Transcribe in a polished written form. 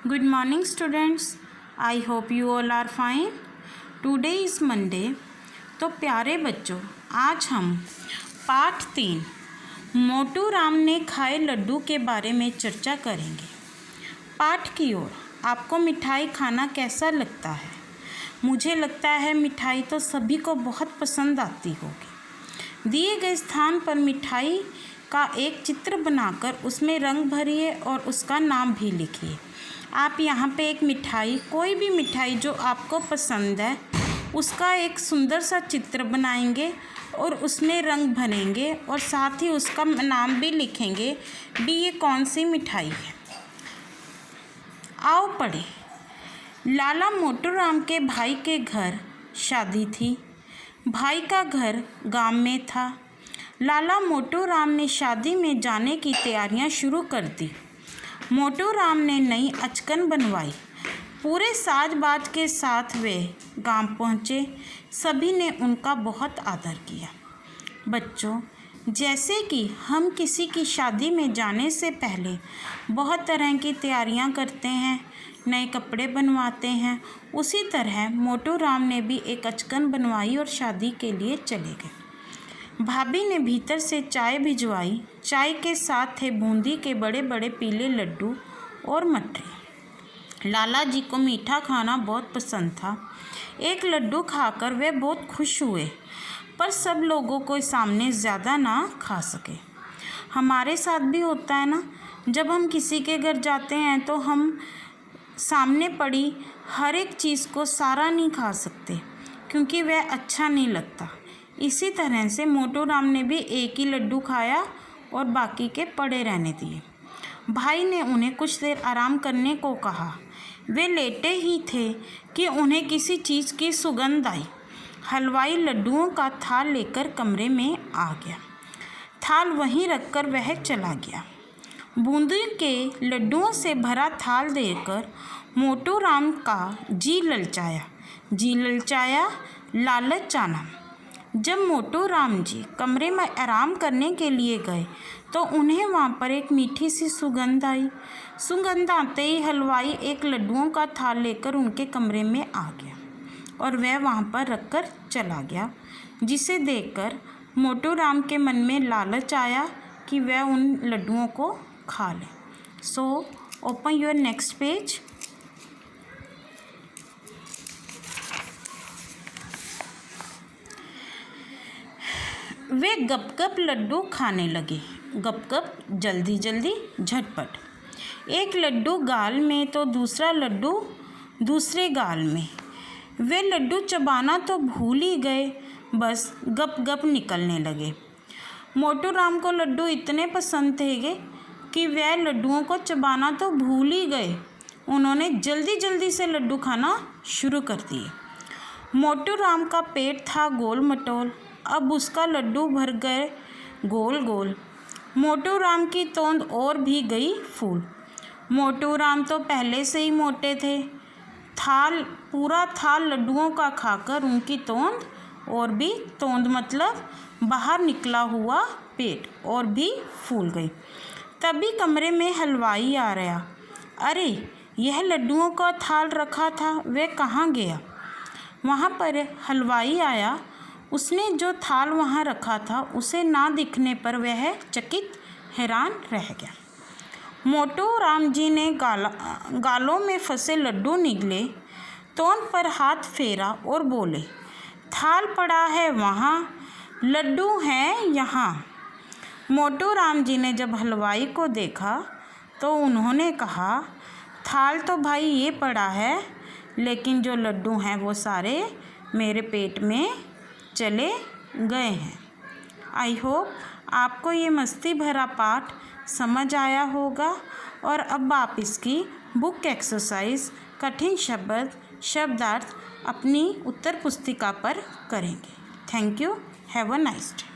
Good morning students. I hope you all are fine. Today is Monday. तो प्यारे बच्चों, आज हम पाठ 3 मोटू राम ने खाए लड्डू के बारे में चर्चा करेंगे। पाठ की ओर आपको मिठाई खाना कैसा लगता है? मुझे लगता है मिठाई तो सभी को बहुत पसंद आती होगी। दिए गए स्थान पर मिठाई का एक चित्र बनाकर उसमें रंग भरिए और उसका नाम भी लिखिए। आप यहाँ पे एक मिठाई, कोई भी मिठाई जो आपको पसंद है, उसका एक सुंदर सा चित्र बनाएंगे और उसमें रंग भरेंगे और साथ ही उसका नाम भी लिखेंगे भी ये कौन सी मिठाई है। आओ पढ़े। लाला मोटू राम के भाई के घर शादी थी। भाई का घर गांव में था। लाला मोटू राम ने शादी में जाने की तैयारियां शुरू कर दी। मोटू राम ने नई अचकन बनवाई। पूरे साज बाज के साथ वे गांव पहुँचे। सभी ने उनका बहुत आदर किया। बच्चों, जैसे कि हम किसी की शादी में जाने से पहले बहुत तरह की तैयारियां करते हैं, नए कपड़े बनवाते हैं, उसी तरह मोटू राम ने भी एक अचकन बनवाई और शादी के लिए चले गए। भाभी ने भीतर से चाय भिजवाई। चाय के साथ थे बूंदी के बड़े बड़े पीले लड्डू और मठरी। लाला जी को मीठा खाना बहुत पसंद था। एक लड्डू खाकर वे बहुत खुश हुए, पर सब लोगों के सामने ज़्यादा ना खा सके। हमारे साथ भी होता है ना, जब हम किसी के घर जाते हैं तो हम सामने पड़ी हर एक चीज़ को सारा नहीं खा सकते, क्योंकि वह अच्छा नहीं लगता। इसी तरह से मोटू राम ने भी एक ही लड्डू खाया और बाकी के पड़े रहने दिए। भाई ने उन्हें कुछ देर आराम करने को कहा। वे लेटे ही थे कि उन्हें किसी चीज़ की सुगंध आई। हलवाई लड्डुओं का थाल लेकर कमरे में आ गया। थाल वहीं रखकर वह चला गया। बूंदी के लड्डुओं से भरा थाल देखकर मोटू राम का जी ललचाया, लालच आना। जब मोटू राम जी कमरे में आराम करने के लिए गए तो उन्हें वहाँ पर एक मीठी सी सुगंध आई। सुगंध आते ही हलवाई एक लड्डुओं का थाल लेकर उनके कमरे में आ गया और वह वहाँ पर रखकर चला गया, जिसे देखकर मोटू राम के मन में लालच आया कि वह उन लड्डुओं को खा ले। So open your next page. वे गप-गप लड्डू खाने लगे। गप-गप, जल्दी जल्दी, झटपट। एक लड्डू गाल में तो दूसरा लड्डू दूसरे गाल में। वे लड्डू चबाना तो भूल ही गए, बस गप-गप निकलने लगे। मोटू राम को लड्डू इतने पसंद थे कि वे लड्डुओं को चबाना तो भूल ही गए। उन्होंने जल्दी जल्दी से लड्डू खाना शुरू कर दिए। मोटू राम का पेट था गोल मटोल, अब उसका लड्डू भर गए गोल गोल। मोटू राम की तोंद और भी गई फूल। मोटू राम तो पहले से ही मोटे थे। पूरा थाल लड्डुओं का खाकर उनकी तोंद मतलब बाहर निकला हुआ पेट और भी फूल गई। तभी कमरे में हलवाई आ रहा। अरे, यह लड्डुओं का थाल रखा था, वह कहाँ गया? वहाँ पर हलवाई आया। उसने जो थाल वहाँ रखा था उसे ना दिखने पर वह चकित हैरान रह गया। मोटू राम जी ने गालों में फंसे लड्डू निगले, तोंद पर हाथ फेरा और बोले, थाल पड़ा है वहाँ, लड्डू हैं यहाँ। मोटू राम जी ने जब हलवाई को देखा तो उन्होंने कहा, थाल तो भाई ये पड़ा है, लेकिन जो लड्डू हैं वो सारे मेरे पेट में चले गए हैं। आई होप आपको ये मस्ती भरा पाठ समझ आया होगा और अब आप इसकी बुक एक्सरसाइज कठिन शब्दार्थ अपनी उत्तर पुस्तिका पर करेंगे। Thank you. Have a nice day.